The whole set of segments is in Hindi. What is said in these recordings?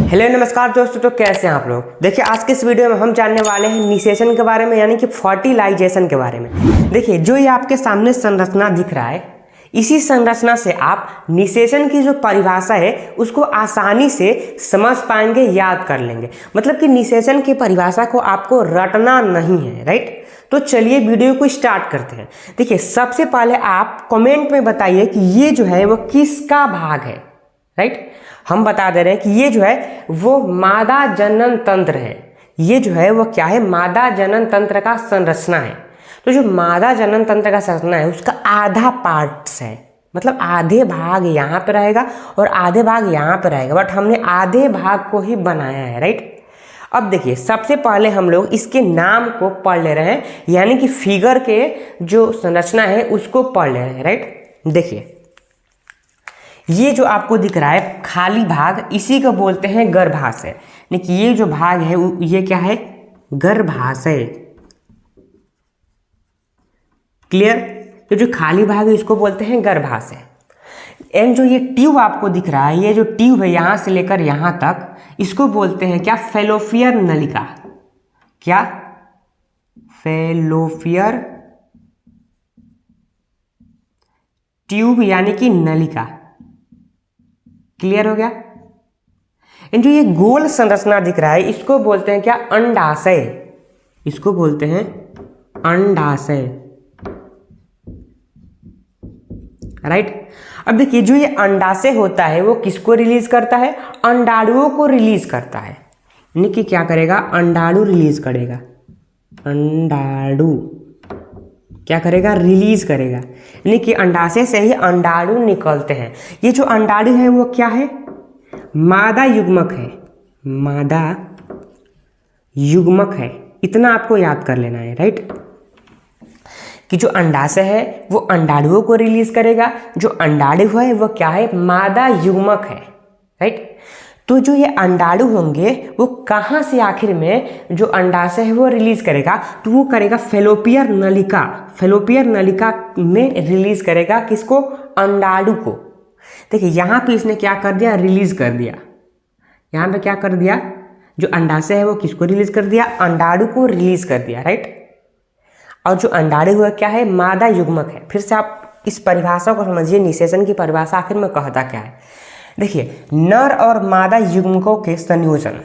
हेलो नमस्कार दोस्तों, तो कैसे हैं आप लोग। देखिए आज के इस वीडियो में हम जानने वाले हैं निषेचन के बारे में, यानी कि फर्टिलाइजेशन के बारे में। देखिए जो ये आपके सामने संरचना दिख रहा है, इसी संरचना से आप निषेचन की जो परिभाषा है उसको आसानी से समझ पाएंगे, याद कर लेंगे। मतलब कि निषेचन की परिभाषा को आपको रटना नहीं है, राइट। तो चलिए वीडियो को स्टार्ट करते हैं। देखिए सबसे पहले आप कमेंट में बताइए कि ये जो है वो किसका भाग है, राइट। हम बता दे रहे हैं कि ये जो है वो मादा जनन तंत्र है। ये जो है वो क्या है, मादा जनन तंत्र का संरचना है। तो जो मादा जनन तंत्र का संरचना है उसका आधा पार्ट्स है, मतलब आधे भाग यहाँ पे रहेगा और आधे भाग यहाँ पे रहेगा, बट हमने आधे भाग को ही बनाया है, राइट। अब देखिए सबसे पहले हम लोग इसके नाम को पढ़ ले रहे हैं, यानी कि फिगर के जो संरचना है उसको पढ़ ले रहे हैं, राइट। देखिए ये जो आपको दिख रहा है खाली भाग, इसी को बोलते हैं गर्भाशय। यानी कि ये जो भाग है ये क्या है, गर्भाशय। क्लियर। तो जो खाली भाग है इसको बोलते हैं गर्भाशय। एंड जो ये ट्यूब आपको दिख रहा है, ये जो ट्यूब है यहां से लेकर यहां तक, इसको बोलते हैं क्या, फैलोपियर नलिका। क्या, फैलोपियर ट्यूब यानी कि नलिका। क्लियर हो गया। जो ये गोल संरचना दिख रहा है इसको बोलते हैं क्या, अंडाशय। इसको बोलते हैं अंडाशय, राइट। अब देखिए जो ये अंडाशय होता है वो किसको रिलीज करता है, अंडाणुओं को रिलीज करता है। यानी कि क्या करेगा, अंडाणु रिलीज करेगा। अंडाणु क्या करेगा, रिलीज करेगा। यानी कि अंडाशय से ही अंडाणु निकलते हैं। ये जो अंडाणु है वो क्या है, मादा युग्मक है। मादा युग्मक है, इतना आपको याद कर लेना है, राइट। कि जो अंडाशय है वो अंडाणुओं को रिलीज करेगा, जो अंडाणु है वो क्या है, मादा युग्मक है, राइट। तो जो ये अंडाणु होंगे वो कहाँ से आखिर में जो अंडाशय है वो रिलीज करेगा, तो वो करेगा फैलोपियर नलिका। फैलोपियर नलिका में रिलीज करेगा किसको, अंडाणु को। देखिए यहाँ पे इसने क्या कर दिया, रिलीज कर दिया। यहाँ पे क्या कर दिया, जो अंडाशय है वो किसको रिलीज कर दिया, अंडाणु को रिलीज कर दिया, राइट। और जो अंडाणु है क्या है, मादा युग्मक है। फिर से आप इस परिभाषा को समझिए, निषेचन की परिभाषा आखिर में कहता क्या है। देखिए नर और मादा युग्मकों के संयोजन।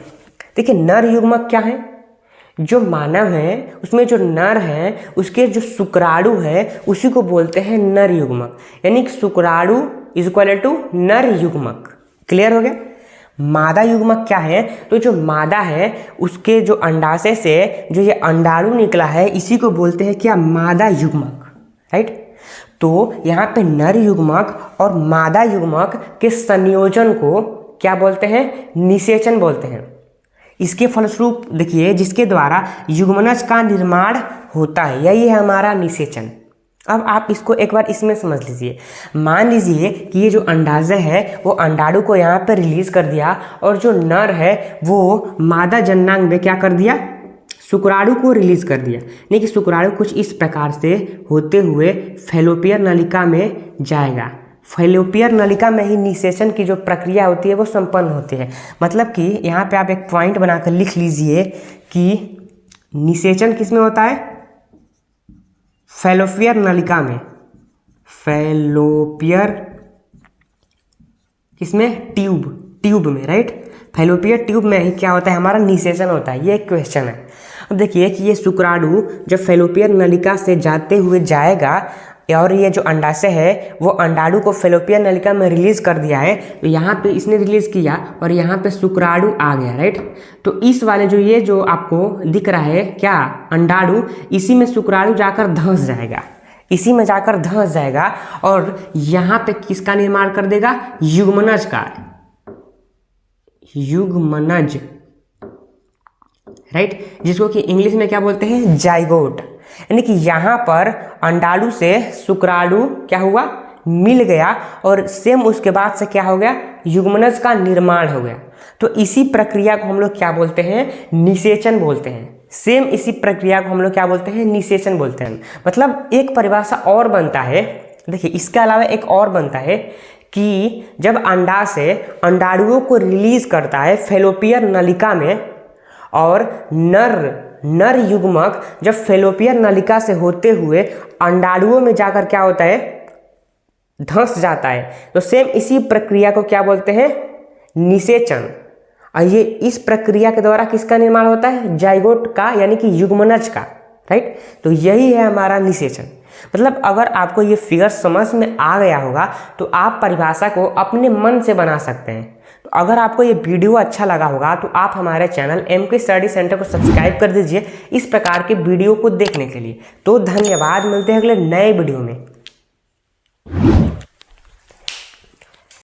देखिए नर युग्मक क्या है, जो मानव है उसमें जो नर है उसके जो शुक्राणु है उसी को बोलते हैं नर युग्मक। यानी कि शुक्राणु इज इक्वल टू नर युग्मक। क्लियर हो गया। मादा युग्मक क्या है, तो जो मादा है उसके जो अंडाशय से जो ये अंडाणु निकला है इसी को बोलते हैं क्या, मादा युग्मक, राइट। तो यहाँ पे नर युग्मक और मादा युग्मक के संयोजन को क्या बोलते हैं, निषेचन बोलते हैं। इसके फलस्वरूप देखिए जिसके द्वारा युग्मनज का निर्माण होता है, यही है हमारा निषेचन। अब आप इसको एक बार इसमें समझ लीजिए। मान लीजिए कि ये जो अंडाशय है वो अंडाणु को यहाँ पे रिलीज कर दिया, और जो नर है वो मादा जननांग में क्या कर दिया, शुक्राणु को रिलीज कर दिया। यानी कि शुक्राणु कुछ इस प्रकार से होते हुए फैलोपियर नलिका में जाएगा। फैलोपियर नलिका में ही निषेचन की जो प्रक्रिया होती है वो संपन्न होती है। मतलब कि यहाँ पे आप एक पॉइंट बनाकर लिख लीजिए कि निषेचन किस में होता है, फैलोपियर नलिका में। फैलोपियर किसमें, ट्यूब में, राइट। फैलोपियर ट्यूब में ही क्या होता है, हमारा निषेचन होता है। ये एक क्वेश्चन है। अब देखिए कि ये शुक्राणु जब फैलोपियर नलिका से जाते हुए जाएगा और ये जो अंडाशय है वो अंडाणु को फैलोपियर नलिका में रिलीज कर दिया है, तो यहाँ पे इसने रिलीज किया और यहाँ पे शुक्राणु आ गया, राइट। तो इस वाले जो ये जो आपको दिख रहा है क्या, अंडाणु, इसी में शुक्राणु जाकर धंस जाएगा। इसी में जाकर धंस जाएगा और यहाँ पे किसका निर्माण कर देगा, युग्मनज का। युग्मनज, राइट, जिसको कि इंग्लिश में क्या बोलते हैं, जाइगोट। यानी कि यहाँ पर अंडाणु से शुक्राणु क्या हुआ, मिल गया और सेम उसके बाद से क्या हो गया, युग्मनज का निर्माण हो गया। तो इसी प्रक्रिया को हम लोग क्या बोलते हैं, निषेचन बोलते हैं। सेम इसी प्रक्रिया को हम लोग क्या बोलते हैं, निषेचन बोलते हैं। मतलब एक परिभाषा और बनता है, देखिए इसके अलावा एक और बनता है कि जब अंडा से अंडाणुओं को रिलीज करता है फेलोपियन नलिका में, और नर युग्मक जब फेलोपियन नलिका से होते हुए अंडाणुओं में जाकर क्या होता है, धंस जाता है। तो सेम इसी प्रक्रिया को क्या बोलते हैं, निषेचन। और ये इस प्रक्रिया के द्वारा किसका निर्माण होता है, जाइगोट का, यानी कि युग्मनज का, राइट। तो यही है हमारा निषेचन। मतलब अगर आपको ये फिगर समझ में आ गया होगा तो आप परिभाषा को अपने मन से बना सकते हैं। तो अगर आपको ये वीडियो अच्छा लगा होगा तो आप हमारे चैनल MK स्टडी सेंटर को सब्सक्राइब कर दीजिए इस प्रकार के वीडियो को देखने के लिए। तो धन्यवाद, मिलते हैं अगले नए वीडियो में।